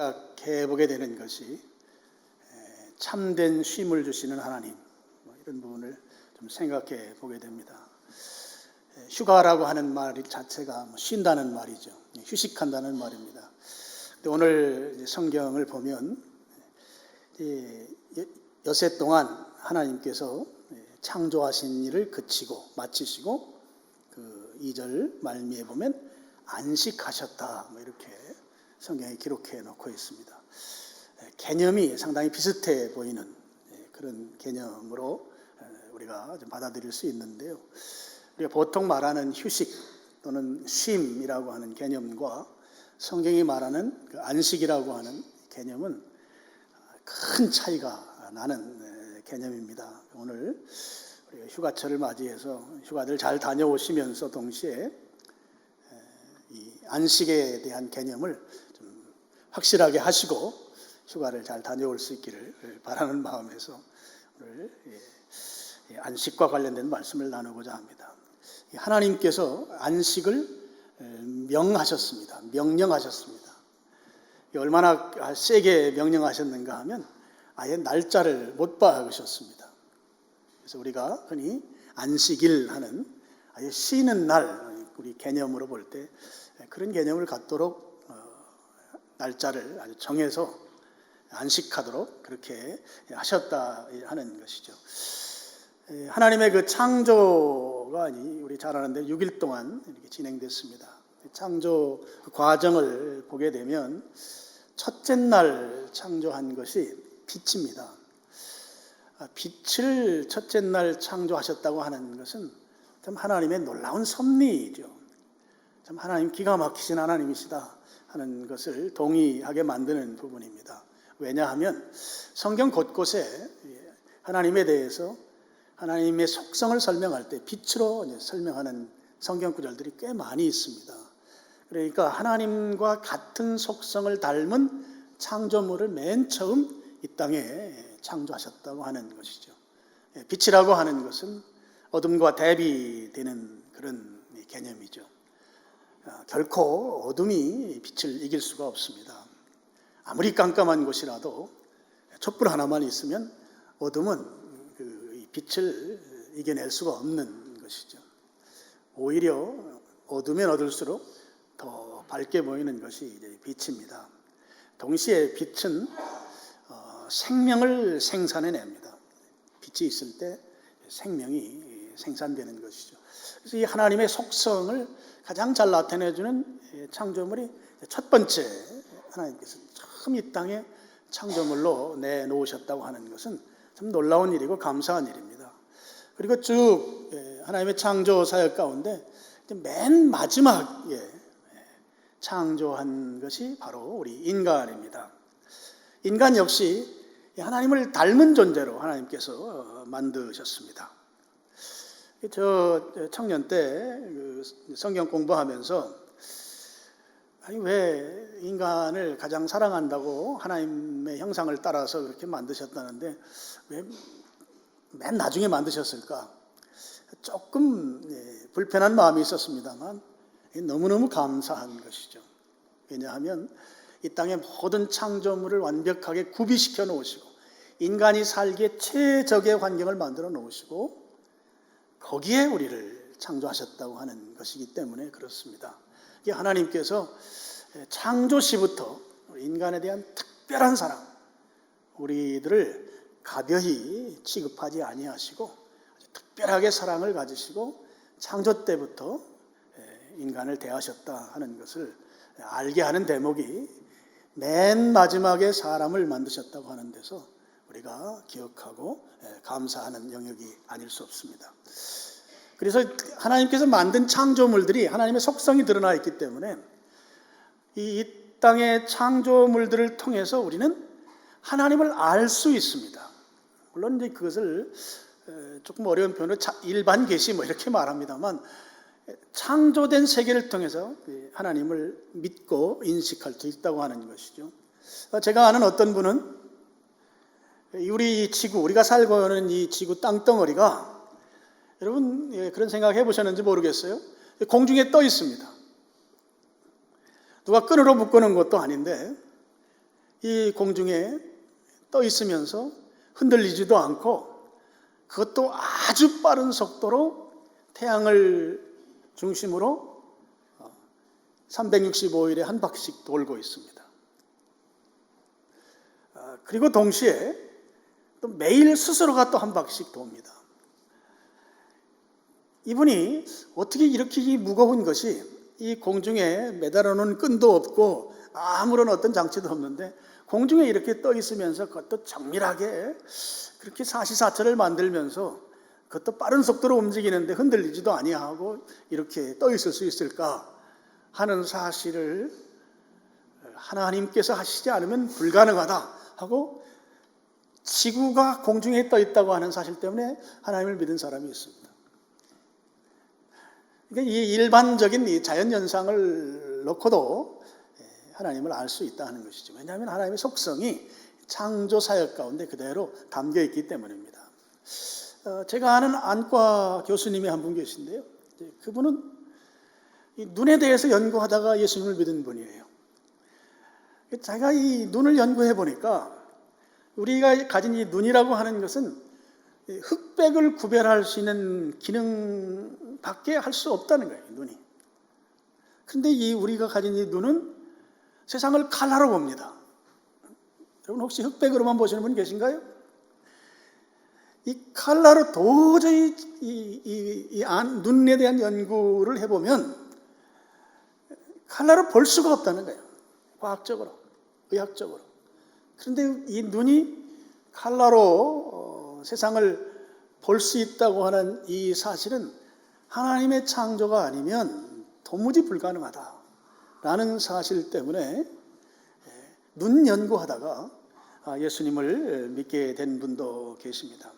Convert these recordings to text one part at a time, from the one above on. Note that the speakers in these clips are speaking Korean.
생각해 보게 되는 것이 참된 쉼을 주시는 하나님, 이런 부분을 좀 생각해 보게 됩니다. 휴가라고 하는 말 자체가 쉰다는 말이죠. 휴식한다는 말입니다. 근데 오늘 성경을 보면 여세 동안 하나님께서 창조하신 일을 그치고 마치시고 그 2절 말미에 보면 안식하셨다, 이렇게 성경에 기록해 놓고 있습니다. 개념이 상당히 비슷해 보이는 그런 개념으로 우리가 좀 받아들일 수 있는데요. 우리가 보통 말하는 휴식 또는 쉼이라고 하는 개념과 성경이 말하는 그 안식이라고 하는 개념은 큰 차이가 나는 개념입니다. 오늘 우리가 휴가철을 맞이해서 휴가들 잘 다녀오시면서 동시에 이 안식에 대한 개념을 좀 확실하게 하시고 휴가를 잘 다녀올 수 있기를 바라는 마음에서 오늘 안식과 관련된 말씀을 나누고자 합니다. 하나님께서 안식을 명하셨습니다. 명령하셨습니다. 얼마나 세게 명령하셨는가 하면 아예 날짜를 못 박으셨습니다. 그래서 우리가 흔히 안식일 하는 아예 쉬는 날, 우리 개념으로 볼 때 그런 개념을 갖도록 날짜를 아주 정해서 안식하도록 그렇게 하셨다 하는 것이죠. 하나님의 그 창조가 우리 잘 아는데 6일 동안 이렇게 진행됐습니다. 창조 과정을 보게 되면 첫째 날 창조한 것이 빛입니다. 빛을 첫째 날 창조하셨다고 하는 것은 참 하나님의 놀라운 섭리이죠. 참 하나님 기가 막히신 하나님이시다 하는 것을 동의하게 만드는 부분입니다. 왜냐하면 성경 곳곳에 하나님에 대해서 하나님의 속성을 설명할 때 빛으로 설명하는 성경 구절들이 꽤 많이 있습니다. 그러니까 하나님과 같은 속성을 닮은 창조물을 맨 처음 이 땅에 창조하셨다고 하는 것이죠. 빛이라고 하는 것은 어둠과 대비되는 그런 개념이죠. 결코 어둠이 빛을 이길 수가 없습니다. 아무리 깜깜한 곳이라도 촛불 하나만 있으면 어둠은 그 빛을 이겨낼 수가 없는 것이죠. 오히려 어두면 어둘수록 더 밝게 보이는 것이 이제 빛입니다. 동시에 빛은 생명을 생산해냅니다. 빛이 있을 때 생명이 생산되는 것이죠. 그래서 이 하나님의 속성을 가장 잘 나타내주는 창조물이 첫 번째 하나님께서 처음 이 땅에 창조물로 내놓으셨다고 하는 것은 참 놀라운 일이고 감사한 일입니다. 그리고 쭉 하나님의 창조 사역 가운데 맨 마지막에 창조한 것이 바로 우리 인간입니다. 인간 역시 하나님을 닮은 존재로 하나님께서 만드셨습니다. 저 청년 때 성경 공부하면서 아니 왜 인간을 가장 사랑한다고 하나님의 형상을 따라서 그렇게 만드셨다는데 왜 맨 나중에 만드셨을까? 조금 불편한 마음이 있었습니다만 너무너무 감사한 것이죠. 왜냐하면 이 땅의 모든 창조물을 완벽하게 구비시켜 놓으시고 인간이 살기에 최적의 환경을 만들어 놓으시고 거기에 우리를 창조하셨다고 하는 것이기 때문에 그렇습니다. 하나님께서 창조 시부터 인간에 대한 특별한 사랑, 우리들을 가벼이 취급하지 아니하시고 특별하게 사랑을 가지시고 창조 때부터 인간을 대하셨다 하는 것을 알게 하는 대목이 맨 마지막에 사람을 만드셨다고 하는 데서 우리가 기억하고 감사하는 영역이 아닐 수 없습니다. 그래서 하나님께서 만든 창조물들이 하나님의 속성이 드러나 있기 때문에 이 땅의 창조물들을 통해서 우리는 하나님을 알 수 있습니다. 물론 이제 그것을 조금 어려운 표현으로 일반 계시 이렇게 말합니다만 창조된 세계를 통해서 하나님을 믿고 인식할 수 있다고 하는 것이죠. 제가 아는 어떤 분은 우리 지구, 우리가 살고 있는 이 지구 땅덩어리가 여러분 그런 생각 해보셨는지 모르겠어요. 공중에 떠 있습니다. 누가 끈으로 묶어놓은 것도 아닌데 이 공중에 떠 있으면서 흔들리지도 않고 그것도 아주 빠른 속도로 태양을 중심으로 365일에 한 바퀴씩 돌고 있습니다. 그리고 동시에 또 매일 스스로가 또 한 바퀴씩 돕니다. 이분이 어떻게 이렇게 무거운 것이 이 공중에 매달아 놓은 끈도 없고 아무런 어떤 장치도 없는데 공중에 이렇게 떠 있으면서 그것도 정밀하게 그렇게 사시사철을 만들면서 그것도 빠른 속도로 움직이는데 흔들리지도 아니하고 이렇게 떠 있을 수 있을까 하는 사실을 하나님께서 하시지 않으면 불가능하다 하고 지구가 공중에 떠 있다고 하는 사실 때문에 하나님을 믿은 사람이 있습니다. 그러니까 이 일반적인 이 자연 현상을 놓고도 하나님을 알 수 있다 하는 것이죠. 왜냐하면 하나님의 속성이 창조 사역 가운데 그대로 담겨 있기 때문입니다. 제가 아는 안과 교수님이 한 분 계신데요. 그분은 이 눈에 대해서 연구하다가 예수님을 믿은 분이에요. 제가 이 눈을 연구해 보니까 우리가 가진 이 눈이라고 하는 것은 흑백을 구별할 수 있는 기능밖에 할 수 없다는 거예요. 눈이. 그런데 이 우리가 가진 이 눈은 세상을 칼라로 봅니다. 여러분 혹시 흑백으로만 보시는 분 계신가요? 이 칼라로 도저히 눈에 대한 연구를 해보면 칼라로 볼 수가 없다는 거예요. 과학적으로, 의학적으로. 그런데 이 눈이 칼라로 세상을 볼 수 있다고 하는 이 사실은 하나님의 창조가 아니면 도무지 불가능하다라는 사실 때문에 눈 연구하다가 예수님을 믿게 된 분도 계십니다.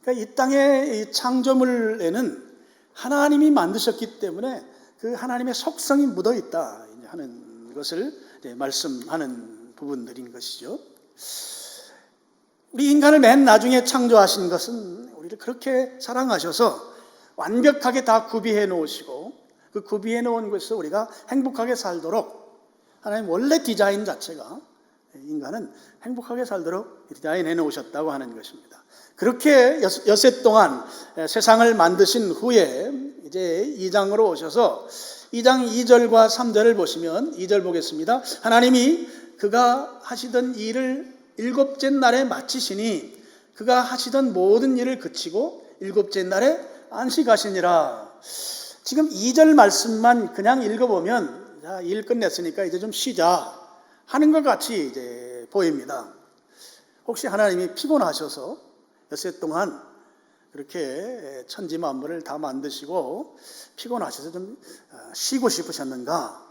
그러니까 이 땅의 이 창조물에는 하나님이 만드셨기 때문에 그 하나님의 속성이 묻어 있다 하는 것을 말씀하는 부분들인 것이죠. 우리 인간을 맨 나중에 창조하신 것은 우리를 그렇게 사랑하셔서 완벽하게 다 구비해 놓으시고 그 구비해 놓은 것에서 우리가 행복하게 살도록 하나님 원래 디자인 자체가 인간은 행복하게 살도록 디자인해 놓으셨다고 하는 것입니다. 그렇게 엿새 동안 세상을 만드신 후에 이제 2장으로 오셔서 2장 2절과 3절을 보시면 2절 보겠습니다. 하나님이 그가 하시던 일을 일곱째 날에 마치시니 그가 하시던 모든 일을 그치고 일곱째 날에 안식하시니라. 지금 2절 말씀만 그냥 읽어보면 자, 일 끝냈으니까 이제 좀 쉬자 하는 것 같이 이제 보입니다. 혹시 하나님이 피곤하셔서 엿새 동안 그렇게 천지 만물을 다 만드시고 피곤하셔서 좀 쉬고 싶으셨는가?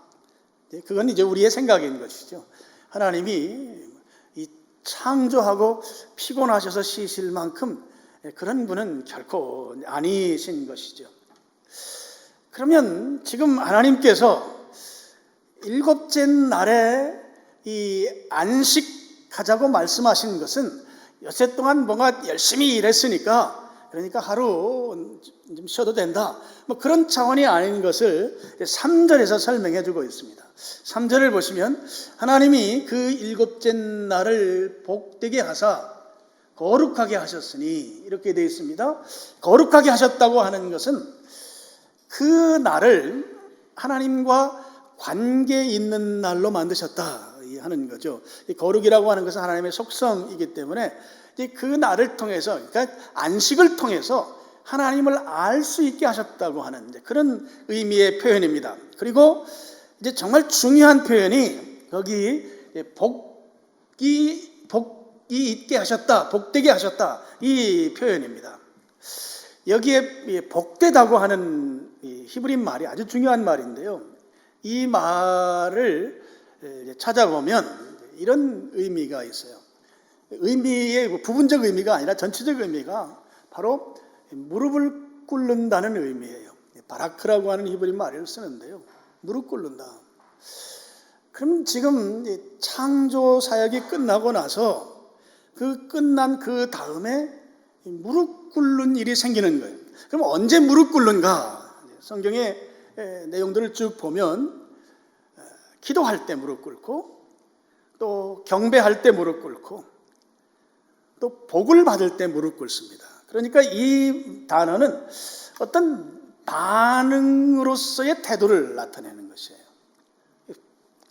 그건 이제 우리의 생각인 것이죠. 하나님이 이 창조하고 피곤하셔서 쉬실 만큼 그런 분은 결코 아니신 것이죠. 그러면 지금 하나님께서 일곱째 날에 이 안식하자고 말씀하신 것은 엿새 동안 뭔가 열심히 일했으니까 그러니까 하루 좀 쉬어도 된다. 뭐 그런 차원이 아닌 것을 3절에서 설명해 주고 있습니다. 3절을 보시면 하나님이 그 일곱째 날을 복되게 하사 거룩하게 하셨으니 이렇게 되어 있습니다. 거룩하게 하셨다고 하는 것은 그 날을 하나님과 관계 있는 날로 만드셨다 하는 거죠. 거룩이라고 하는 것은 하나님의 속성이기 때문에 그 날을 통해서 그러니까 안식을 통해서 하나님을 알 수 있게 하셨다고 하는 그런 의미의 표현입니다. 그리고 이제 정말 중요한 표현이 여기 복이 있게 하셨다, 복되게 하셨다 이 표현입니다. 여기에 복되다고 하는 히브리 말이 아주 중요한 말인데요. 이 말을 찾아보면 이런 의미가 있어요. 의미의 부분적 의미가 아니라 전체적 의미가 바로 무릎을 꿇는다는 의미예요. 바라크라고 하는 히브리 말을 쓰는데요. 무릎 꿇는다. 그럼 지금 창조 사역이 끝나고 나서 그 끝난 그 다음에 무릎 꿇는 일이 생기는 거예요. 그럼 언제 무릎 꿇는가? 성경의 내용들을 쭉 보면 기도할 때 무릎 꿇고 또 경배할 때 무릎 꿇고 또 복을 받을 때 무릎 꿇습니다. 그러니까 이 단어는 어떤 반응으로서의 태도를 나타내는 것이에요.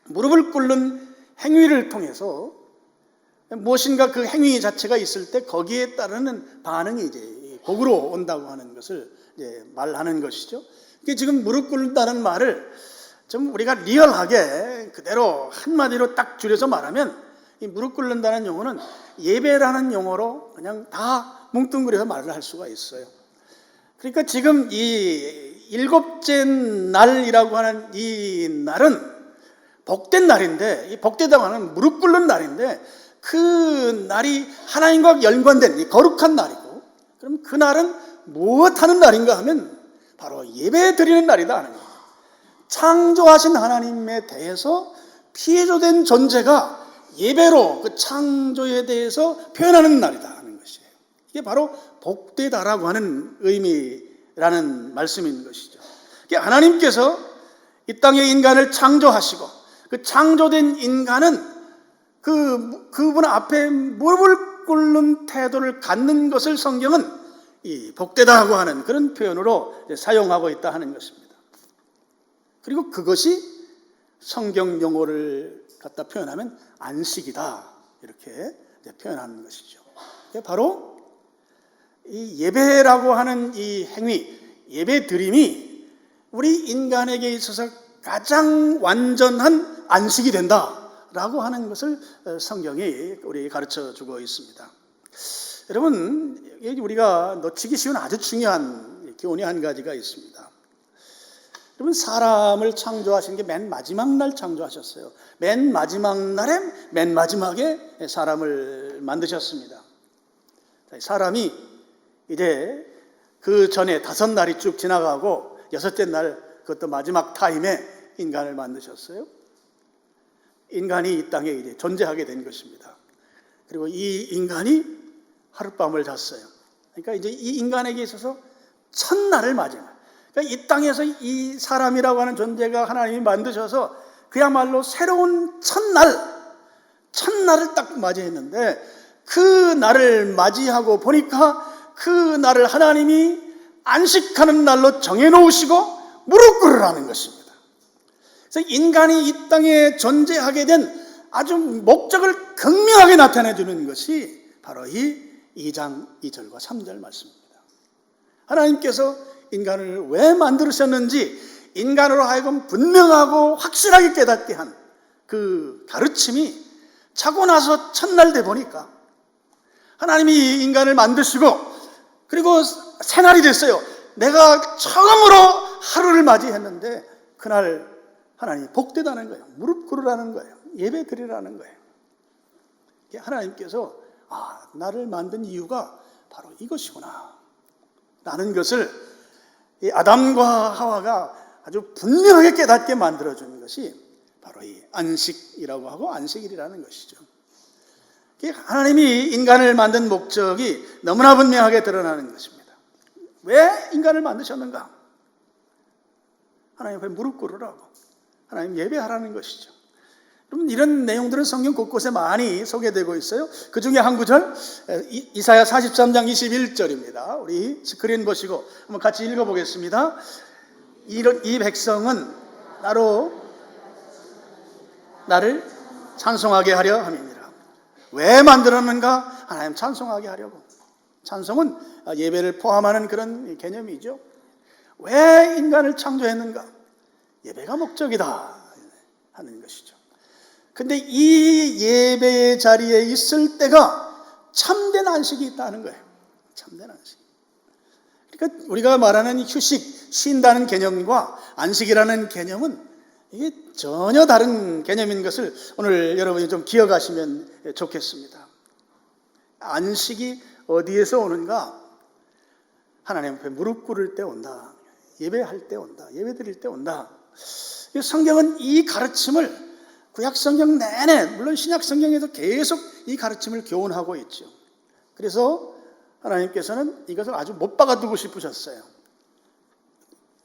무릎을 꿇는 행위를 통해서 무엇인가 그 행위 자체가 있을 때 거기에 따르는 반응이 이제 복으로 온다고 하는 것을 이제 말하는 것이죠. 이게 지금 무릎 꿇는다는 말을 좀 우리가 리얼하게 그대로 한마디로 딱 줄여서 말하면 이 무릎 꿇는다는 용어는 예배라는 용어로 그냥 다 뭉뚱그려서 말을 할 수가 있어요. 그러니까 지금 이 일곱째 날이라고 하는 이 날은 복된 날인데, 이 복되다고 하는 무릎 꿇는 날인데, 그 날이 하나님과 연관된 이 거룩한 날이고, 그럼 그 날은 무엇 하는 날인가 하면 바로 예배 드리는 날이다 하는 거예요. 창조하신 하나님에 대해서 피조된 존재가 예배로 그 창조에 대해서 표현하는 날이다 하는 것이에요. 이게 바로 복되다라고 하는 의미라는 말씀인 것이죠. 하나님께서 이 땅에 인간을 창조하시고 그 창조된 인간은 그분 앞에 무릎을 꿇는 태도를 갖는 것을 성경은 이 복되다고 하는 그런 표현으로 사용하고 있다 하는 것입니다. 그리고 그것이 성경 용어를 갖다 표현하면 안식이다 이렇게 표현하는 것이죠. 바로 이 예배라고 하는 이 행위, 예배 드림이 우리 인간에게 있어서 가장 완전한 안식이 된다라고 하는 것을 성경이 우리 가르쳐 주고 있습니다. 여러분, 우리가 놓치기 쉬운 아주 중요한 교훈이 한 가지가 있습니다. 여러분, 사람을 창조하신 게 맨 마지막 날 창조하셨어요. 맨 마지막 날에 맨 마지막에 사람을 만드셨습니다. 사람이 이제 그 전에 5날이 쭉 지나가고 6째 날 그것도 마지막 타임에 인간을 만드셨어요. 인간이 이 땅에 이제 존재하게 된 것입니다. 그리고 이 인간이 하룻밤을 잤어요. 그러니까 이제 이 인간에게 있어서 첫날을 맞이해요. 그러니까 이 땅에서 이 사람이라고 하는 존재가 하나님이 만드셔서 그야말로 새로운 첫날을 딱 맞이했는데 그 날을 맞이하고 보니까 그 날을 하나님이 안식하는 날로 정해놓으시고 무릎 꿇으라는 것입니다. 그래서 인간이 이 땅에 존재하게 된 아주 목적을 극명하게 나타내주는 것이 바로 이 2장 2절과 3절 말씀입니다. 하나님께서 인간을 왜 만드셨는지 인간으로 하여금 분명하고 확실하게 깨닫게 한 그 가르침이 자고 나서 첫날 돼 보니까 하나님이 인간을 만드시고 그리고 새날이 됐어요. 내가 처음으로 하루를 맞이했는데 그날 하나님이 복되다는 거예요. 무릎 꿇으라는 거예요. 예배 드리라는 거예요. 하나님께서 나를 만든 이유가 바로 이것이구나 라는 것을 이 아담과 하와가 아주 분명하게 깨닫게 만들어주는 것이 바로 이 안식이라고 하고 안식일이라는 것이죠. 하나님이 인간을 만든 목적이 너무나 분명하게 드러나는 것입니다. 왜 인간을 만드셨는가? 하나님 앞에 무릎 꿇으라고, 하나님 예배하라는 것이죠. 여러분, 이런 내용들은 성경 곳곳에 많이 소개되고 있어요. 그 중에 한 구절, 이사야 43장 21절입니다. 우리 스크린 보시고 한번 같이 읽어보겠습니다. 이 백성은 나를 찬송하게 하려 함이니라. 왜 만들었는가? 하나님 찬송하게 하려고. 찬송은 예배를 포함하는 그런 개념이죠. 왜 인간을 창조했는가? 예배가 목적이다 하는 것이죠. 근데 이 예배의 자리에 있을 때가 참된 안식이 있다는 거예요. 참된 안식. 그러니까 우리가 말하는 휴식, 쉰다는 개념과 안식이라는 개념은 이게 전혀 다른 개념인 것을 오늘 여러분이 좀 기억하시면 좋겠습니다. 안식이 어디에서 오는가? 하나님 앞에 무릎 꿇을 때 온다. 예배할 때 온다. 예배 드릴 때 온다. 성경은 이 가르침을 구약 성경 내내, 물론 신약 성경에도 계속 이 가르침을 교훈하고 있죠. 그래서 하나님께서는 이것을 아주 못 박아두고 싶으셨어요.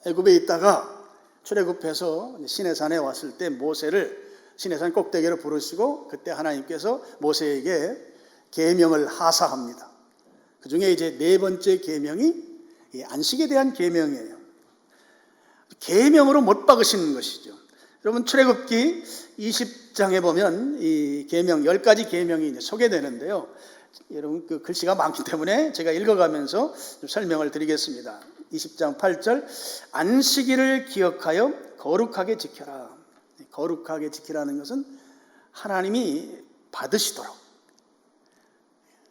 애굽에 있다가 출애굽해서 시내산에 왔을 때 모세를 시내산 꼭대기로 부르시고 그때 하나님께서 모세에게 계명을 하사합니다. 그 중에 이제 네 번째 계명이 이 안식에 대한 계명이에요. 계명으로 못 박으시는 것이죠. 여러분 출애굽기 20장에 보면 이 계명 10가지 계명이 이제 소개되는데요. 여러분 그 글씨가 많기 때문에 제가 읽어가면서 좀 설명을 드리겠습니다. 20장 8절 안식일을 기억하여 거룩하게 지켜라. 거룩하게 지키라는 것은 하나님이 받으시도록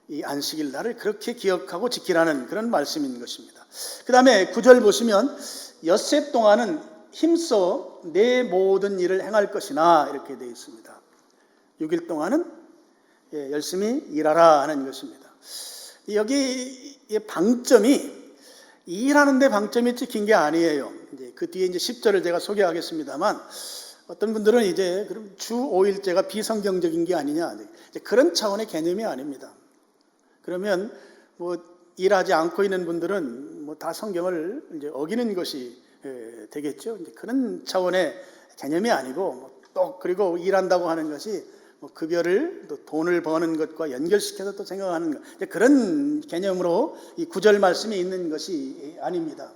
이 안식일 날을 그렇게 기억하고 지키라는 그런 말씀인 것입니다. 그 다음에 9절 보시면 엿새 동안은 힘써 내 모든 일을 행할 것이나 이렇게 되어 있습니다. 6일 동안은 열심히 일하라 하는 것입니다. 여기 방점이 일하는 데 방점이 찍힌 게 아니에요. 이제 그 뒤에 이제 10절을 제가 소개하겠습니다만 어떤 분들은 이제 그럼 주 5일제가 비성경적인 게 아니냐 이제 그런 차원의 개념이 아닙니다. 그러면 뭐 일하지 않고 있는 분들은 뭐 다 성경을 이제 어기는 것이 되겠죠. 이제 그런 차원의 개념이 아니고 또 그리고 일한다고 하는 것이 뭐 급여를 또 돈을 버는 것과 연결시켜서 또 생각하는 것 이제 그런 개념으로 이 9절 말씀이 있는 것이 아닙니다.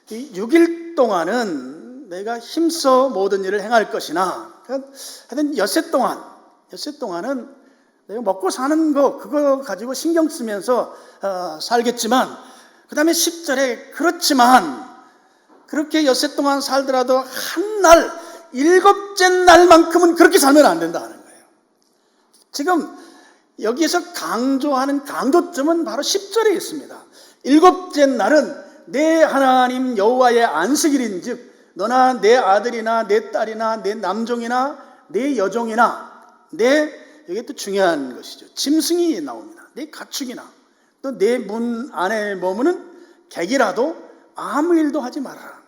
이 6일 동안은 내가 힘써 모든 일을 행할 것이나 하여튼 엿새 동안은 내가 먹고 사는 거 그거 가지고 신경 쓰면서 살겠지만 그 다음에 10절에 그렇지만 그렇게 엿새 동안 살더라도 한 날 7째 날만큼은 그렇게 살면 안 된다는 거예요. 지금 여기에서 강조하는 강조점은 바로 10절에 있습니다. 7째 날은 내 하나님 여호와의 안식일인즉 너나 내 아들이나 내 딸이나 내 남종이나 내 여종이나 이게 또 중요한 것이죠. 짐승이 나옵니다. 내 가축이나 또 내 문 안에 머무는 객이라도 아무 일도 하지 말아라.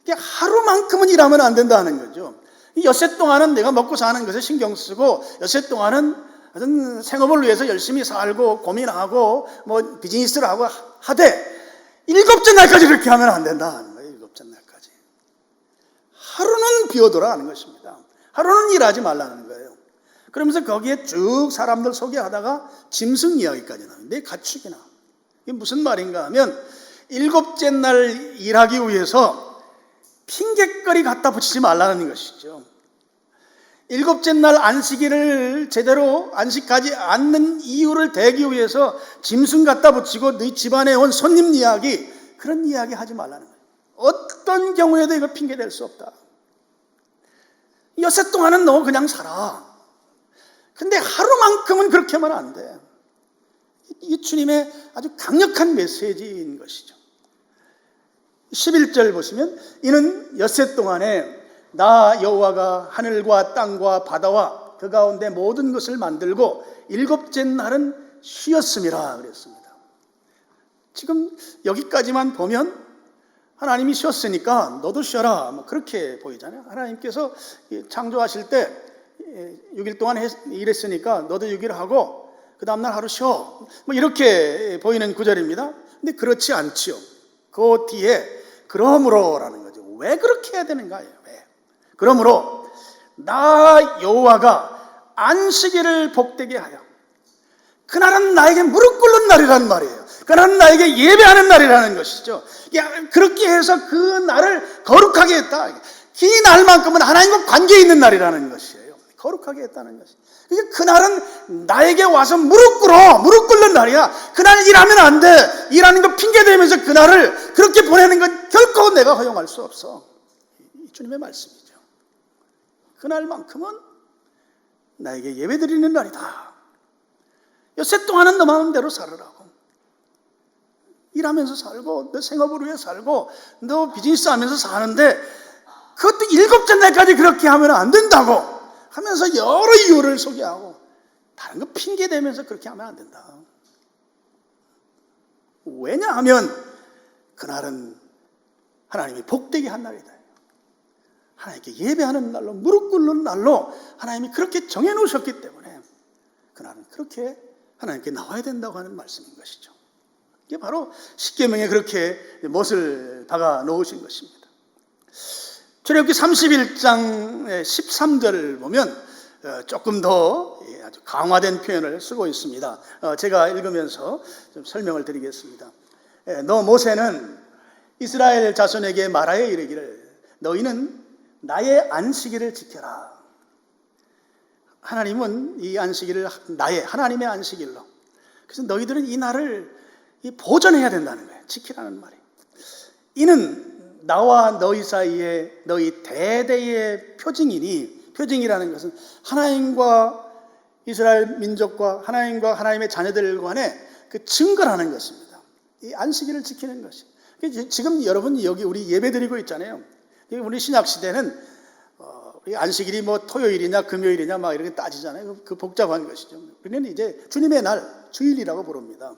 이게 하루만큼은 일하면 안 된다는 거죠. 이 엿새 동안은 내가 먹고 사는 것에 신경 쓰고 엿새 동안은 어떤 생업을 위해서 열심히 살고 고민하고 뭐 비즈니스를 하고 하되 7째 날까지 그렇게 하면 안 된다는 거예요. 7째 날까지 하루는 비워둬라 하는 것입니다. 하루는 일하지 말라는 거예요. 그러면서 거기에 쭉 사람들 소개하다가 짐승 이야기까지 나와요. 내 가축이나. 이게 무슨 말인가 하면 7째 날 일하기 위해서 핑계거리 갖다 붙이지 말라는 것이죠. 7째 날 안식일을 제대로 안식하지 않는 이유를 대기 위해서 짐승 갖다 붙이고 네 집안에 온 손님 이야기 그런 이야기 하지 말라는 거예요. 어떤 경우에도 이거 핑계 댈 수 없다. 엿새 동안은 너 그냥 살아. 근데 하루만큼은 그렇게 하면 안 돼. 이 주님의 아주 강력한 메시지인 것이죠. 11절 보시면 이는 엿새 동안에 나 여호와가 하늘과 땅과 바다와 그 가운데 모든 것을 만들고 7째 날은 쉬었음이라 그랬습니다. 지금 여기까지만 보면 하나님이 쉬었으니까 너도 쉬어라 뭐 그렇게 보이잖아요. 하나님께서 창조하실 때 6일 동안 일했으니까 너도 6일 하고 그 다음날 하루 쉬어 뭐 이렇게 보이는 구절입니다. 근데 그렇지 않지요. 그 뒤에 그러므로라는 거죠. 왜 그렇게 해야 되는가요? 왜? 그러므로 나 여호와가 안식일을 복되게 하여 그날은 나에게 무릎 꿇는 날이란 말이에요. 그날은 나에게 예배하는 날이라는 것이죠. 그렇게 해서 그 날을 거룩하게 했다. 이 날만큼은 하나님과 관계 있는 날이라는 것이에요. 거룩하게 했다는 것이. 그날은 나에게 와서 무릎 꿇는 날이야. 그날 일하면 안 돼. 일하는 거 핑계 대면서 그날을 그렇게 보내는 건 결코 내가 허용할 수 없어. 이 주님의 말씀이죠. 그날만큼은 나에게 예배 드리는 날이다. 엿새 동안은 너 마음대로 살으라고. 일하면서 살고 너 생업을 위해 살고 너 비즈니스 하면서 사는데 그것도 7째 날까지 그렇게 하면 안 된다고 하면서 여러 이유를 소개하고 다른 거 핑계 대면서 그렇게 하면 안 된다. 왜냐하면 그날은 하나님이 복되게 한 날이다. 하나님께 예배하는 날로 무릎 꿇는 날로 하나님이 그렇게 정해놓으셨기 때문에 그날은 그렇게 하나님께 나와야 된다고 하는 말씀인 것이죠. 이게 바로 십계명에 그렇게 못을 박아 놓으신 것입니다. 출애굽기 31장 13절을 보면 조금 더 아주 강화된 표현을 쓰고 있습니다. 제가 읽으면서 좀 설명을 드리겠습니다. 너 모세는 이스라엘 자손에게 말하여 이르기를 너희는 나의 안식일을 지켜라. 하나님은 이 안식일을 하나님의 안식일로, 그래서 너희들은 이 날을 보존해야 된다는 거예요. 지키라는 말이에요. 이는 나와 너희 사이에 너희 대대의 표징이니, 표징이라는 것은 하나님과 이스라엘 민족과 하나님과 하나님의 자녀들 간의 그 증거라는 것입니다. 이 안식일을 지키는 것이. 지금 여러분 여기 우리 예배 드리고 있잖아요. 우리 신약 시대는 안식일이 뭐 토요일이냐 금요일이냐 막 이렇게 따지잖아요. 그 복잡한 것이죠. 우리는 이제 주님의 날, 주일이라고 부릅니다.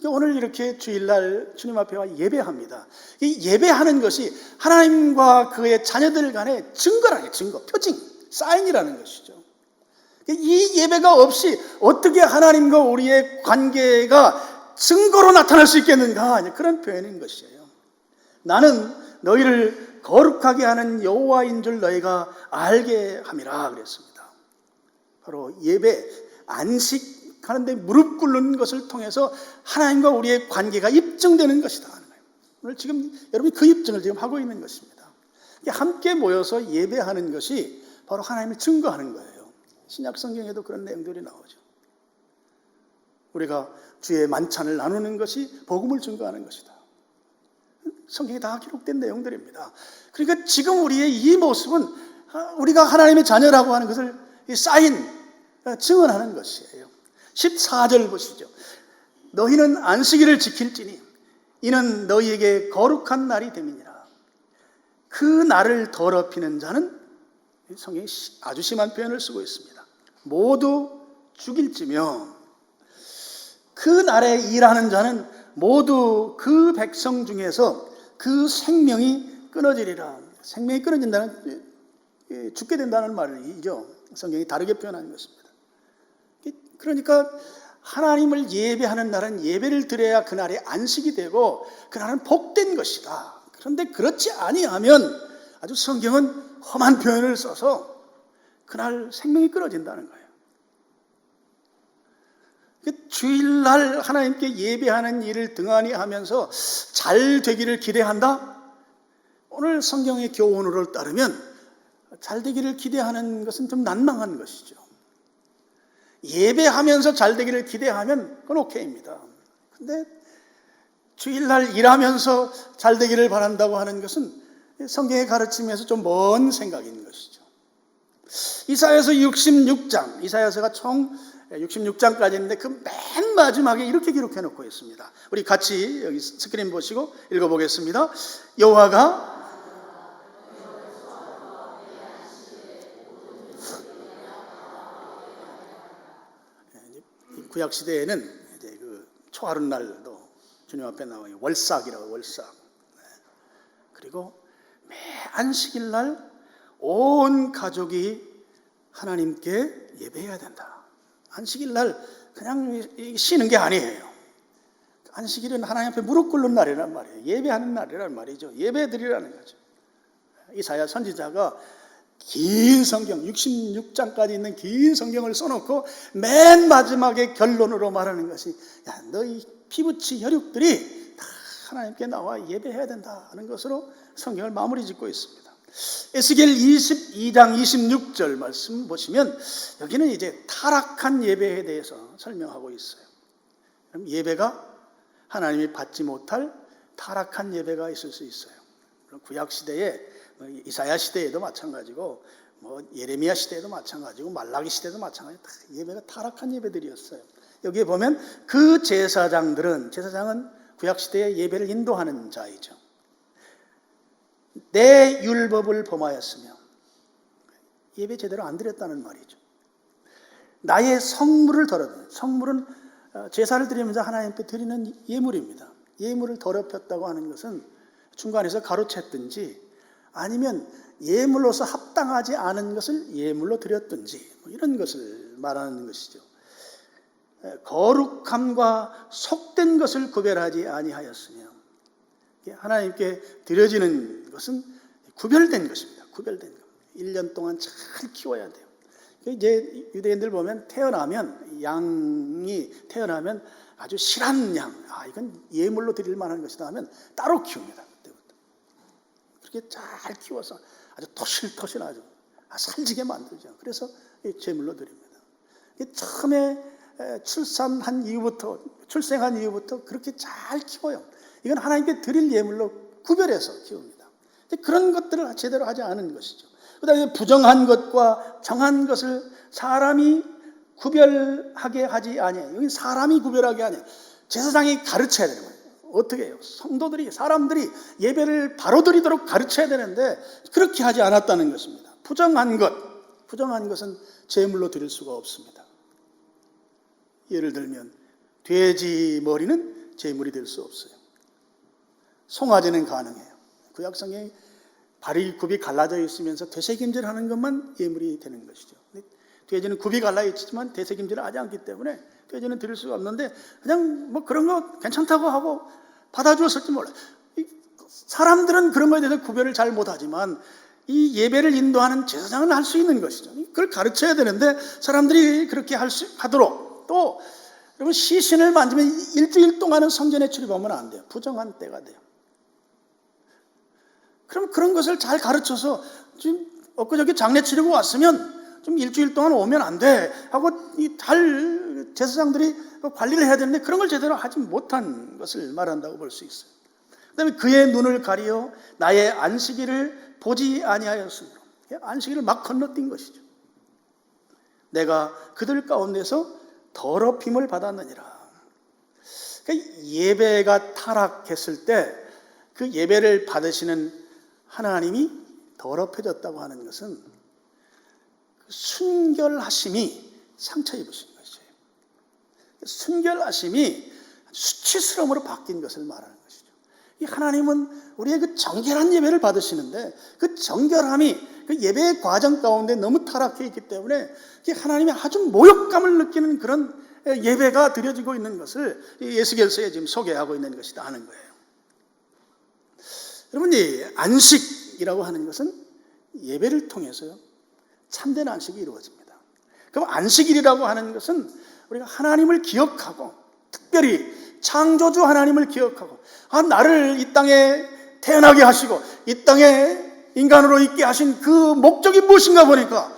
오늘 이렇게 주일날 주님 앞에 와 예배합니다. 이 예배하는 것이 하나님과 그의 자녀들 간의 증거라는, 증거, 표징, 사인이라는 것이죠. 이 예배가 없이 어떻게 하나님과 우리의 관계가 증거로 나타날 수 있겠는가, 그런 표현인 것이에요. 나는 너희를 거룩하게 하는 여호와인 줄 너희가 알게 함이라 그랬습니다. 바로 예배, 안식하는데 무릎 꿇는 것을 통해서 하나님과 우리의 관계가 입증되는 것이다. 오늘 지금 여러분이 그 입증을 지금 하고 있는 것입니다. 함께 모여서 예배하는 것이 바로 하나님을 증거하는 거예요. 신약 성경에도 그런 내용들이 나오죠. 우리가 주의 만찬을 나누는 것이 복음을 증거하는 것이다. 성경에 다 기록된 내용들입니다. 그러니까 지금 우리의 이 모습은 우리가 하나님의 자녀라고 하는 것을 사인, 증언하는 것이에요. 14절 보시죠. 너희는 안식일을 지킬지니 이는 너희에게 거룩한 날이 됨이니라. 그 날을 더럽히는 자는, 성경이 아주 심한 표현을 쓰고 있습니다. 모두 죽일지며 그 날에 일하는 자는 모두 그 백성 중에서 그 생명이 끊어지리라. 생명이 끊어진다는, 죽게 된다는 말이죠. 성경이 다르게 표현하는 것입니다. 그러니까 하나님을 예배하는 날은 예배를 드려야 그날이 안식이 되고 그날은 복된 것이다. 그런데 그렇지 아니하면 아주 성경은 험한 표현을 써서 그날 생명이 끊어진다는 거예요. 주일날 하나님께 예배하는 일을 등한히 하면서 잘 되기를 기대한다? 오늘 성경의 교훈으로 따르면 잘 되기를 기대하는 것은 좀 난망한 것이죠. 예배하면서 잘 되기를 기대하면 그건 오케이입니다. 근데 주일날 일하면서 잘 되기를 바란다고 하는 것은 성경의 가르침에서 좀 먼 생각인 것이죠. 이사야서 66장, 이사야서가 총 66장까지 있는데 그 맨 마지막에 이렇게 기록해 놓고 있습니다. 우리 같이 여기 스크린 보시고 읽어보겠습니다. 여호와가 구약 시대에는 이제 그 초하룻날도 주님 앞에 나와요. 월삭이라고, 월삭. 그리고 매 안식일 날 온 가족이 하나님께 예배해야 된다. 안식일 날 그냥 쉬는 게 아니에요. 안식일은 하나님 앞에 무릎 꿇는 날이란 말이에요. 예배하는 날이란 말이죠. 예배 드리라는 거죠. 이사야 선지자가 긴 성경, 66장까지 있는 긴 성경을 써놓고 맨 마지막에 결론으로 말하는 것이, 야, 너희 피부치 혈육들이 다 하나님께 나와 예배해야 된다 하는 것으로 성경을 마무리 짓고 있습니다. 에스겔 22장 26절 말씀 보시면 여기는 이제 타락한 예배에 대해서 설명하고 있어요. 그럼 예배가 하나님이 받지 못할 타락한 예배가 있을 수 있어요. 구약 시대에, 이사야 시대에도 마찬가지고, 예레미야 시대에도 마찬가지고, 말라기 시대도 마찬가지고, 예배가 타락한 예배들이었어요. 여기에 보면 그 제사장은 구약 시대의 예배를 인도하는 자이죠. 내 율법을 범하였으며, 예배 제대로 안 드렸다는 말이죠. 나의 성물을 더럽힌, 성물은 제사를 드리면서 하나님께 드리는 예물입니다. 예물을 더럽혔다고 하는 것은 중간에서 가로챘든지 아니면 예물로서 합당하지 않은 것을 예물로 드렸든지 이런 것을 말하는 것이죠. 거룩함과 속된 것을 구별하지 아니하였으며, 하나님께 드려지는 것은 구별된 것입니다. 구별된 겁니다. 1년 동안 잘 키워야 돼요. 이제 유대인들 보면 양이 태어나면 아주 실한 양, 이건 예물로 드릴 만한 것이다 하면 따로 키웁니다. 그때부터. 그렇게 잘 키워서 아주 토실토실 아주 살지게 만들죠. 그래서 제물로 드립니다. 처음에 출생한 이후부터 그렇게 잘 키워요. 이건 하나님께 드릴 예물로 구별해서 키웁니다. 그런 것들을 제대로 하지 않은 것이죠. 그 다음에 부정한 것과 정한 것을 사람이 구별하게 하지 아니에요. 여기 사람이 구별하게 아니에요. 제사장이 가르쳐야 되는 거예요. 어떻게 해요? 사람들이 예배를 바로 드리도록 가르쳐야 되는데 그렇게 하지 않았다는 것입니다. 부정한 것은 제물로 드릴 수가 없습니다. 예를 들면 돼지 머리는 제물이 될 수 없어요. 송아지는 가능해요. 구약성경에 발이 굽이 갈라져 있으면서 되새김질하는 것만 예물이 되는 것이죠. 돼지는 굽이 갈라 있지만 되새김질을 하지 않기 때문에 돼지는 드릴 수가 없는데 그냥 뭐 그런 거 괜찮다고 하고 받아주었을지 몰라요. 사람들은 그런 거에 대해서 구별을 잘 못하지만 이 예배를 인도하는 제사장은 할 수 있는 것이죠. 그걸 가르쳐야 되는데 사람들이 그렇게 하도록 또 여러분 시신을 만지면 일주일 동안은 성전에 출입하면 안 돼요. 부정한 때가 돼요. 그럼 그런 것을 잘 가르쳐서 지금 엊그저께 장례 치르고 왔으면 좀 일주일 동안 오면 안 돼 하고 제사장들이 관리를 해야 되는데 그런 걸 제대로 하지 못한 것을 말한다고 볼 수 있어요. 그 다음에 그의 눈을 가리어 나의 안식일을 보지 아니하였으므로 안식일을 막 건너뛴 것이죠. 내가 그들 가운데서 더럽힘을 받았느니라. 그러니까 예배가 타락했을 때 그 예배를 받으시는 하나님이 더럽혀졌다고 하는 것은 순결하심이 상처 입으신 것이에요. 순결하심이 수치스러움으로 바뀐 것을 말하는 것이죠. 이 하나님은 우리의 그 정결한 예배를 받으시는데 그 정결함이 그 예배의 과정 가운데 너무 타락해 있기 때문에 하나님이 아주 모욕감을 느끼는 그런 예배가 드려지고 있는 것을 에스겔서에 지금 소개하고 있는 것이다 하는 거예요. 여러분, 이 안식이라고 하는 것은 예배를 통해서요 참된 안식이 이루어집니다. 그럼 안식일이라고 하는 것은 우리가 하나님을 기억하고 특별히 창조주 하나님을 기억하고 나를 이 땅에 태어나게 하시고 이 땅에 인간으로 있게 하신 그 목적이 무엇인가 보니까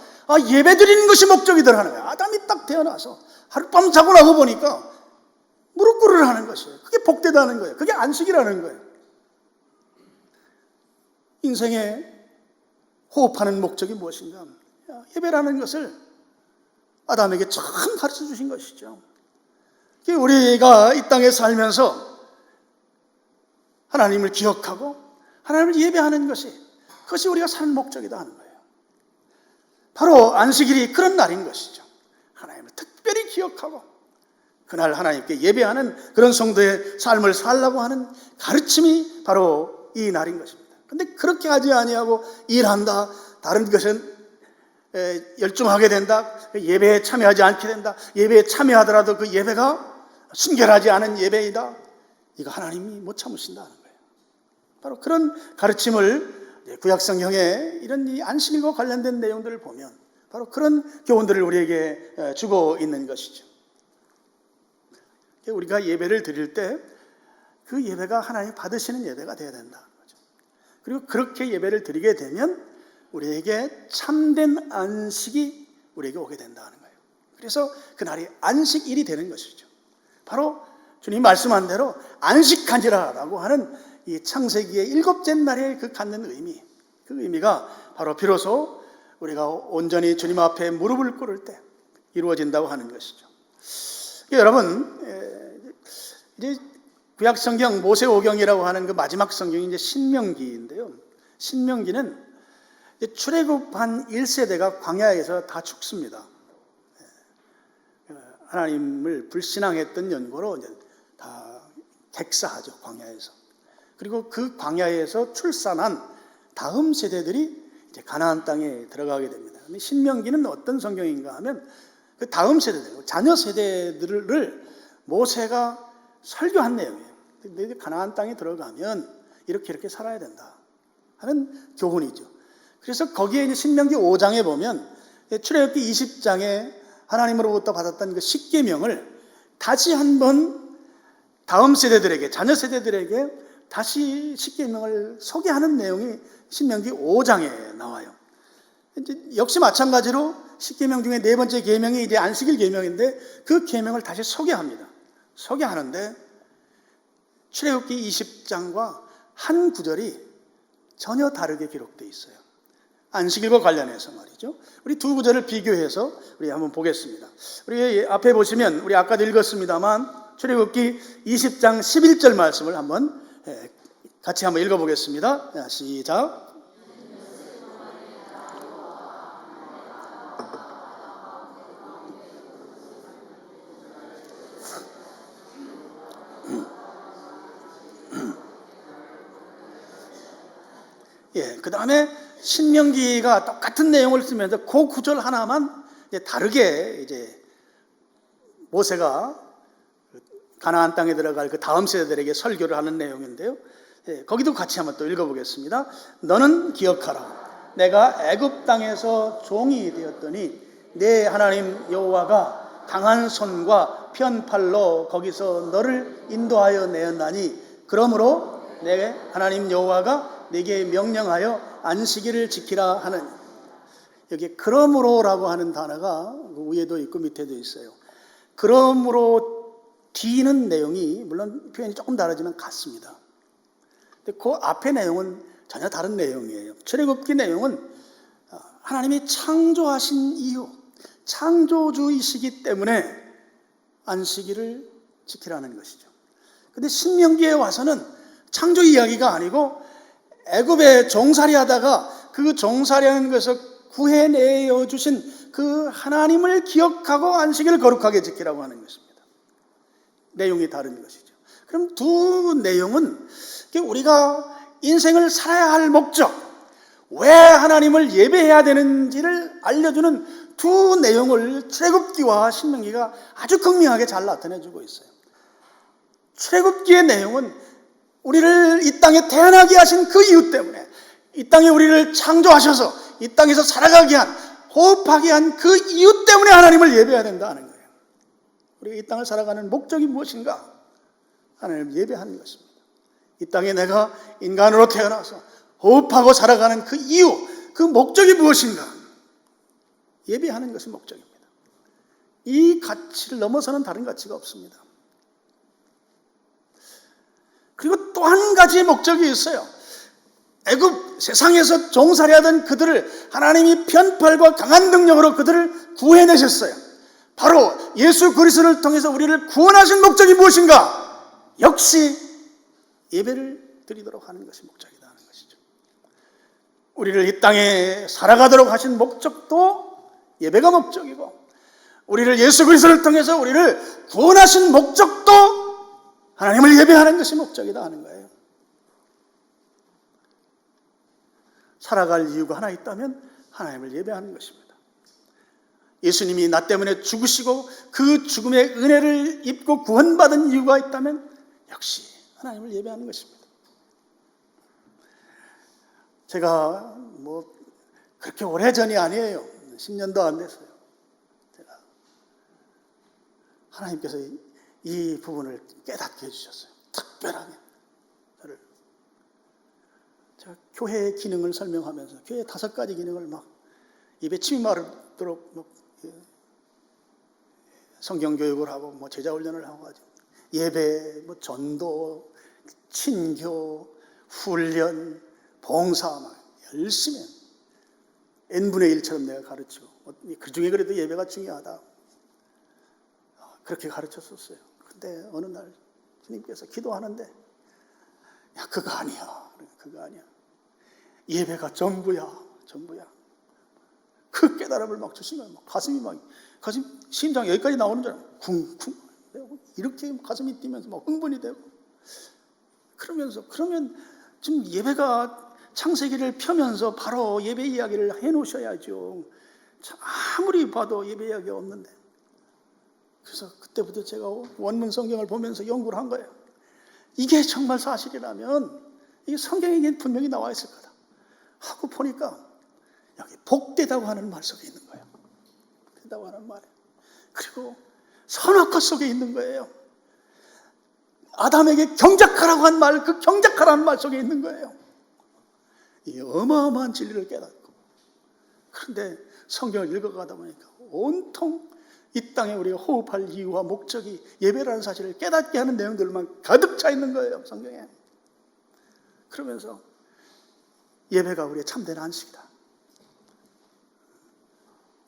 예배 드리는 것이 목적이더라 하는 거예요. 아담이 딱 태어나서 하룻밤 자고 나고 보니까 무릎 꿇으라 하는 것이에요. 그게 복되다는 거예요. 그게 안식이라는 거예요. 인생에 호흡하는 목적이 무엇인가? 예배라는 것을 아담에게 처음 가르쳐 주신 것이죠. 우리가 이 땅에 살면서 하나님을 기억하고 하나님을 예배하는 그것이 우리가 사는 목적이다 하는 거예요. 바로 안식일이 그런 날인 것이죠. 하나님을 특별히 기억하고 그날 하나님께 예배하는 그런 성도의 삶을 살라고 하는 가르침이 바로 이 날인 것입니다. 근데 그렇게 하지 아니하고 일한다, 다른 것은 열중하게 된다, 예배에 참여하지 않게 된다, 예배에 참여하더라도 그 예배가 순결하지 않은 예배이다, 이거 하나님이 못 참으신다는 거예요. 바로 그런 가르침을 구약성경에 이런 이 안식일과 관련된 내용들을 보면 바로 그런 교훈들을 우리에게 주고 있는 것이죠. 우리가 예배를 드릴 때 그 예배가 하나님 받으시는 예배가 되어야 된다. 그리고 그렇게 예배를 드리게 되면 우리에게 참된 안식이 우리에게 오게 된다는 거예요. 그래서 그날이 안식일이 되는 것이죠. 바로 주님 말씀한 대로 안식하니라라고 하는 이 창세기의 7째 날에 그 갖는 의미, 그 의미가 바로 비로소 우리가 온전히 주님 앞에 무릎을 꿇을 때 이루어진다고 하는 것이죠. 여러분, 이제 구약성경 모세오경이라고 하는 그 마지막 성경이 이제 신명기인데요. 신명기는 출애굽한 1세대가 광야에서 다 죽습니다. 하나님을 불신앙했던 연고로 이제 다 객사하죠, 광야에서. 그리고 그 광야에서 출산한 다음 세대들이 이제 가나안 땅에 들어가게 됩니다. 근데 신명기는 어떤 성경인가 하면 그 다음 세대들, 자녀 세대들을 모세가 설교한 내용이에요. 근데 가나안 땅에 들어가면 이렇게 살아야 된다 하는 교훈이죠. 그래서 거기에 이제 신명기 5장에 보면 출애굽기 20장에 하나님으로부터 받았던 그 십계명을 다시 한번 다음 세대들에게, 자녀 세대들에게 다시 십계명을 소개하는 내용이 신명기 5장에 나와요. 이제 역시 마찬가지로 십계명 중에 네 번째 계명이 이제 안식일 계명인데 그 계명을 다시 소개합니다. 소개하는데 출애굽기 20장과 한 구절이 전혀 다르게 기록되어 있어요. 안식일과 관련해서 말이죠. 우리 두 구절을 비교해서 우리 한번 보겠습니다. 우리 앞에 보시면 우리 아까도 읽었습니다만 출애굽기 20장 11절 말씀을 한번 같이 한번 읽어보겠습니다. 시작. 그 다음에 신명기가 똑같은 내용을 쓰면서 그 구절 하나만 다르게 이제 모세가 가나안 땅에 들어갈 그 다음 세대들에게 설교를 하는 내용인데요. 거기도 같이 한번 또 읽어보겠습니다. 너는 기억하라. 내가 애굽 땅에서 종이 되었더니 내 하나님 여호와가 강한 손과 편팔로 거기서 너를 인도하여 내었나니 그러므로 내 하나님 여호와가 내게 명령하여 안식일을 지키라 하는, 여기 그러므로라고 하는 단어가 위에도 있고 밑에도 있어요. 그러므로 뒤는 내용이 물론 표현이 조금 다르지만 같습니다. 근데 그 앞의 내용은 전혀 다른 내용이에요. 출애굽기 내용은 하나님이 창조하신 이유, 창조주이시기 때문에 안식일을 지키라는 것이죠. 근데 신명기에 와서는 창조 이야기가 아니고 애굽에 종살이 하다가 그 종살이하는 것을 구해내어 주신 그 하나님을 기억하고 안식일을 거룩하게 지키라고 하는 것입니다. 내용이 다른 것이죠. 그럼 두 내용은 우리가 인생을 살아야 할 목적, 왜 하나님을 예배해야 되는지를 알려주는 두 내용을 출애굽기와 신명기가 아주 극명하게 잘 나타내주고 있어요. 출애굽기의 내용은 우리를 이 땅에 태어나게 하신 그 이유 때문에, 이 땅에 우리를 창조하셔서 이 땅에서 살아가게 한, 호흡하게 한 그 이유 때문에 하나님을 예배해야 된다는 거예요. 우리가 이 땅을 살아가는 목적이 무엇인가? 하나님을 예배하는 것입니다. 이 땅에 내가 인간으로 태어나서 호흡하고 살아가는 그 이유, 그 목적이 무엇인가? 예배하는 것이 목적입니다. 이 가치를 넘어서는 다른 가치가 없습니다. 그리고 또 한 가지의 목적이 있어요. 애굽 세상에서 종살이하던 그들을 하나님이 편팔과 강한 능력으로 그들을 구해내셨어요. 바로 예수 그리스도를 통해서 우리를 구원하신 목적이 무엇인가? 역시 예배를 드리도록 하는 것이 목적이다 하는 것이죠. 우리를 이 땅에 살아가도록 하신 목적도 예배가 목적이고, 우리를 예수 그리스도를 통해서 우리를 구원하신 목적도 하나님을 예배하는 것이 목적이다 하는 거예요. 살아갈 이유가 하나 있다면 하나님을 예배하는 것입니다. 예수님이 나 때문에 죽으시고 그 죽음의 은혜를 입고 구원받은 이유가 있다면 역시 하나님을 예배하는 것입니다. 제가 그렇게 오래전이 아니에요. 10년도 안 됐어요. 제가 하나님께서 이 부분을 깨닫게 해주셨어요. 특별하게 저를. 제가 교회의 기능을 설명하면서 교회 5가지 기능을 막 입에 침이 마르도록 성경교육을 하고 제자훈련을 하고 가지고 예배, 전도, 친교, 훈련, 봉사 막 열심히 n분의 1처럼 내가 가르치고, 그 중에 그래도 예배가 중요하다 그렇게 가르쳤었어요. 근데 어느 날 주님께서 기도하는데, 야, 그거 아니야. 예배가 전부야. 그 깨달음을 막 주시면 가슴이 심장 여기까지 나오는 줄 알고 쿵쿵 이렇게 가슴이 뛰면서 막 흥분이 되고, 그러면 지금 예배가 창세기를 펴면서 바로 예배 이야기를 해놓으셔야죠. 아무리 봐도 예배 이야기가 없는데. 그래서 그때부터 제가 원문 성경을 보면서 연구를 한 거예요. 이게 정말 사실이라면 이 성경에 분명히 나와 있을 거다 하고 보니까 여기 복되다고 하는 말 속에 있는 거예요. 복되다고 하는 말. 그리고 선악과 속에 있는 거예요. 아담에게 경작하라고 한 말, 그 경작하라는 말 속에 있는 거예요. 이 어마어마한 진리를 깨닫고. 그런데 성경을 읽어가다 보니까 온통 이 땅에 우리가 호흡할 이유와 목적이 예배라는 사실을 깨닫게 하는 내용들만 가득 차 있는 거예요, 성경에. 그러면서 예배가 우리의 참된 안식이다.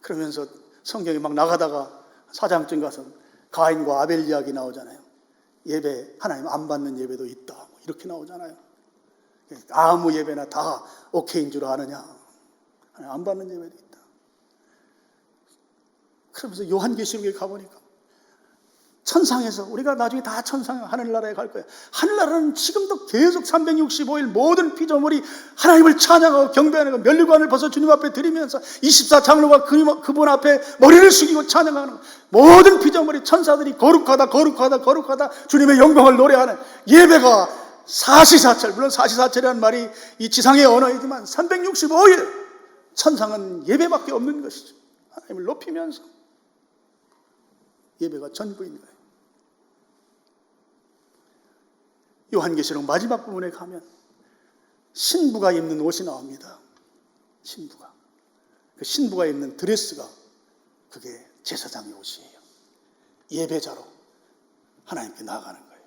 그러면서 성경이 막 나가다가 4장쯤 가서 가인과 아벨 이야기 나오잖아요. 예배, 하나님 안 받는 예배도 있다. 이렇게 나오잖아요. 아무 예배나 다 오케이인 줄 아느냐. 안 받는 예배도 있다. 그러면서 요한계시록에 가보니까 천상에서 우리가 나중에 다 천상 하늘나라에 갈 거예요. 하늘나라는 지금도 계속 365일 모든 피조물이 하나님을 찬양하고 경배하는 거, 면류관을 벗어 주님 앞에 드리면서 24장로가 그분 앞에 머리를 숙이고 찬양하는 거, 모든 피조물이 천사들이 거룩하다 거룩하다 거룩하다 주님의 영광을 노래하는 예배가 사시사철, 물론 사시사철이라는 말이 이 지상의 언어이지만 365일 천상은 예배밖에 없는 것이죠. 하나님을 높이면서 예배가 전부인 거예요. 요한계시록 마지막 부분에 가면 신부가 입는 옷이 나옵니다. 신부가. 그 신부가 입는 드레스가 그게 제사장의 옷이에요. 예배자로 하나님께 나아가는 거예요.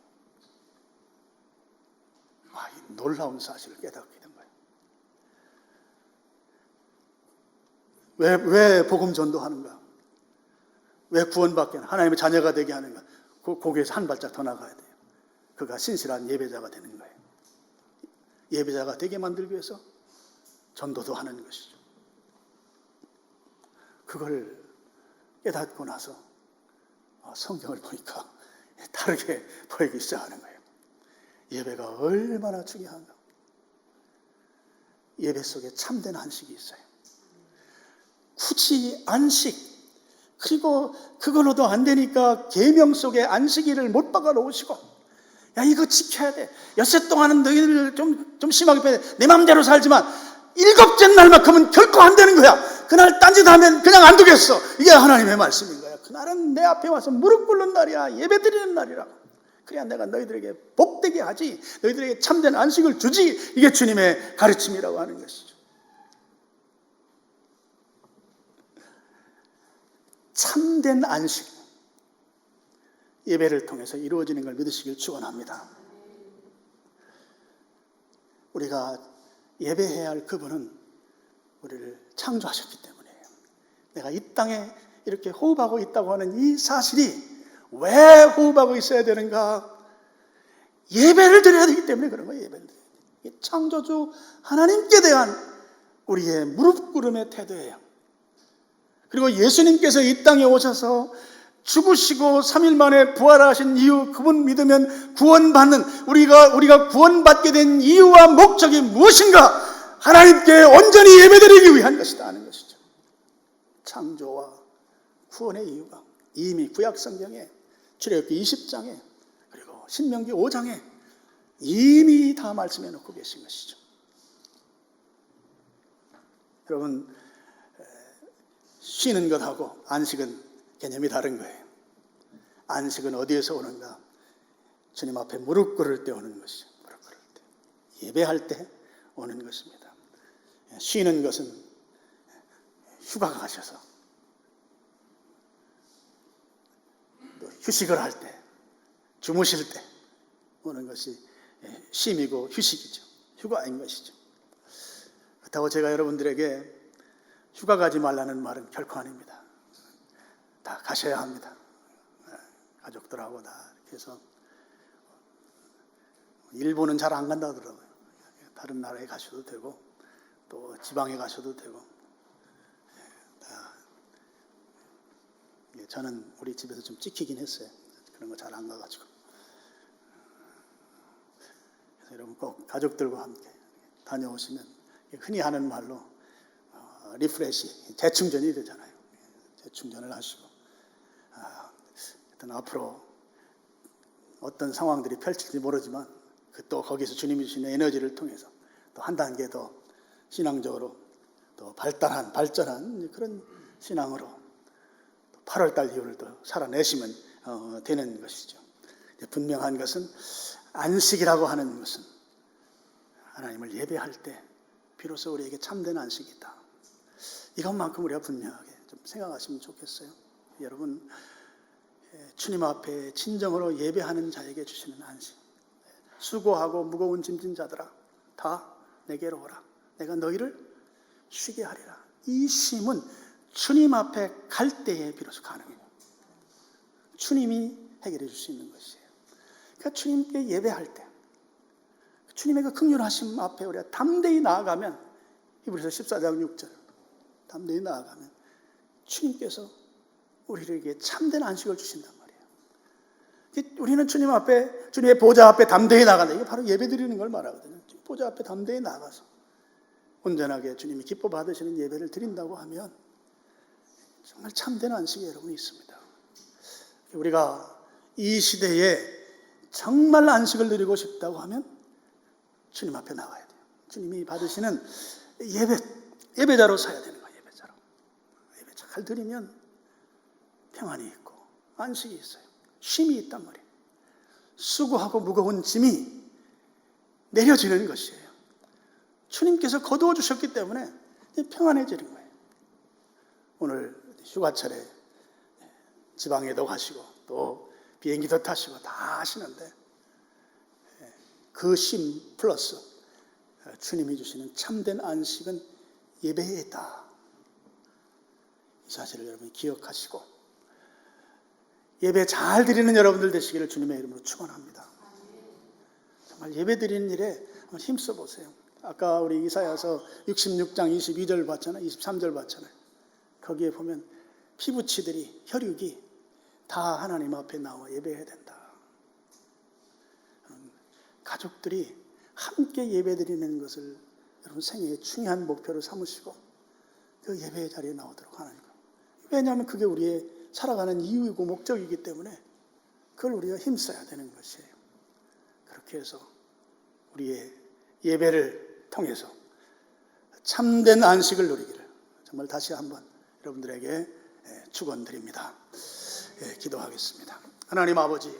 이 놀라운 사실을 깨닫게 된 거예요. 왜 복음 전도하는가? 왜 구원받게 하나님의 자녀가 되게 하는가? 거기에서 한 발짝 더 나가야 돼요. 그가 신실한 예배자가 되는 거예요. 예배자가 되게 만들기 위해서 전도도 하는 것이죠. 그걸 깨닫고 나서 성경을 보니까 다르게 보이기 시작하는 거예요. 예배가 얼마나 중요한가. 예배 속에 참된 안식이 있어요. 굳이 안식, 그리고 그걸로도 안 되니까 계명 속에 안식일을 못 박아 놓으시고, 야 이거 지켜야 돼. 엿새 동안은 너희들 좀 심하게 빼야 돼. 내 마음대로 살지만 일곱째 날만큼은 결코 안 되는 거야. 그날 딴짓하면 그냥 안 되겠어. 이게 하나님의 말씀인 거야. 그날은 내 앞에 와서 무릎 꿇는 날이야. 예배 드리는 날이라고. 그래야 내가 너희들에게 복되게 하지, 너희들에게 참된 안식을 주지. 이게 주님의 가르침이라고 하는 것이죠. 참된 안식, 예배를 통해서 이루어지는 걸 믿으시길 축원합니다. 우리가 예배해야 할 그분은 우리를 창조하셨기 때문이에요. 내가 이 땅에 이렇게 호흡하고 있다고 하는 이 사실이 왜 호흡하고 있어야 되는가? 예배를 드려야 되기 때문에 그런 거예요. 예배를 드려야 돼요. 창조주 하나님께 대한 우리의 무릎 꿇음의 태도예요. 그리고 예수님께서 이 땅에 오셔서 죽으시고 3일 만에 부활하신 이유, 그분 믿으면 구원받는, 우리가 구원받게 된 이유와 목적이 무엇인가? 하나님께 온전히 예배드리기 위한 것이다 하는 것이죠. 창조와 구원의 이유가 이미 구약 성경에 출애굽기 20장에 그리고 신명기 5장에 이미 다 말씀해 놓고 계신 것이죠. 여러분, 쉬는 것하고 안식은 개념이 다른 거예요. 안식은 어디에서 오는가? 주님 앞에 무릎 꿇을 때 오는 것이죠. 무릎 꿇을 때. 예배할 때 오는 것입니다. 쉬는 것은 휴가 가셔서 또 휴식을 할 때, 주무실 때 오는 것이 쉼이고 휴식이죠. 휴가인 것이죠. 그렇다고 제가 여러분들에게 휴가 가지 말라는 말은 결코 아닙니다. 다 가셔야 합니다. 가족들하고 다 이렇게 해서. 일본은 잘 안 간다 하더라고요. 다른 나라에 가셔도 되고 또 지방에 가셔도 되고. 저는 우리 집에서 좀 찍히긴 했어요. 그런 거 잘 안 가가지고. 그래서 여러분 꼭 가족들과 함께 다녀오시면 흔히 하는 말로 리프레시, 재충전이 되잖아요. 재충전을 하시고, 하여튼 앞으로 어떤 상황들이 펼칠지 모르지만 또 거기서 주님이 주시는 에너지를 통해서 또 한 단계 더 신앙적으로 또 발전한 그런 신앙으로 8월달 이후를 또 살아내시면 되는 것이죠. 분명한 것은 안식이라고 하는 것은 하나님을 예배할 때 비로소 우리에게 참된 안식이 있다. 이것만큼 우리가 분명하게 좀 생각하시면 좋겠어요. 여러분, 주님 앞에 진정으로 예배하는 자에게 주시는 안식. 수고하고 무거운 짐진 자들아 다 내게로 오라. 내가 너희를 쉬게 하리라. 이 쉼은 주님 앞에 갈 때에 비로소 가능해요. 주님이 해결해 줄 수 있는 것이에요. 그러니까 주님께 예배할 때 주님의 그 긍휼하심 앞에 우리가 담대히 나아가면, 히브리서 14장 6절, 담대히 나아가면 주님께서 우리에게 참된 안식을 주신단 말이에요. 우리는 주님 앞에, 주님의 보좌 앞에 담대히 나간다. 이게 바로 예배 드리는 걸 말하거든요. 보좌 앞에 담대히 나가서 온전하게 주님이 기뻐 받으시는 예배를 드린다고 하면 정말 참된 안식이 여러분 있습니다. 우리가 이 시대에 정말 안식을 누리고 싶다고 하면 주님 앞에 나와야 돼요. 주님이 받으시는 예배자로 서야 되는 거예요. 예배자로. 예배 잘 드리면 평안이 있고 안식이 있어요. 쉼이 있단 말이에요. 수고하고 무거운 짐이 내려지는 것이에요. 주님께서 거두어 주셨기 때문에 평안해지는 거예요. 오늘 휴가철에 지방에도 가시고 또 비행기도 타시고 다 하시는데 그 쉼 플러스 주님이 주시는 참된 안식은 예배에 있다. 이 사실을 여러분이 기억하시고 예배 잘 드리는 여러분들 되시기를 주님의 이름으로 축원합니다. 정말 예배 드리는 일에 한번 힘써 보세요. 아까 우리 이사야서 66장 22절 봤잖아요. 23절 봤잖아요. 거기에 보면 피부치들이, 혈육이 다 하나님 앞에 나와 예배해야 된다. 가족들이 함께 예배드리는 것을 여러분 생애의 중요한 목표로 삼으시고 그 예배의 자리에 나오도록 하는 거예요. 왜냐하면 그게 우리의 살아가는 이유이고 목적이기 때문에 그걸 우리가 힘써야 되는 것이에요. 그렇게 해서 우리의 예배를 통해서 참된 안식을 누리기를 정말 다시 한번 여러분들에게 축원드립니다. 기도하겠습니다. 하나님 아버지,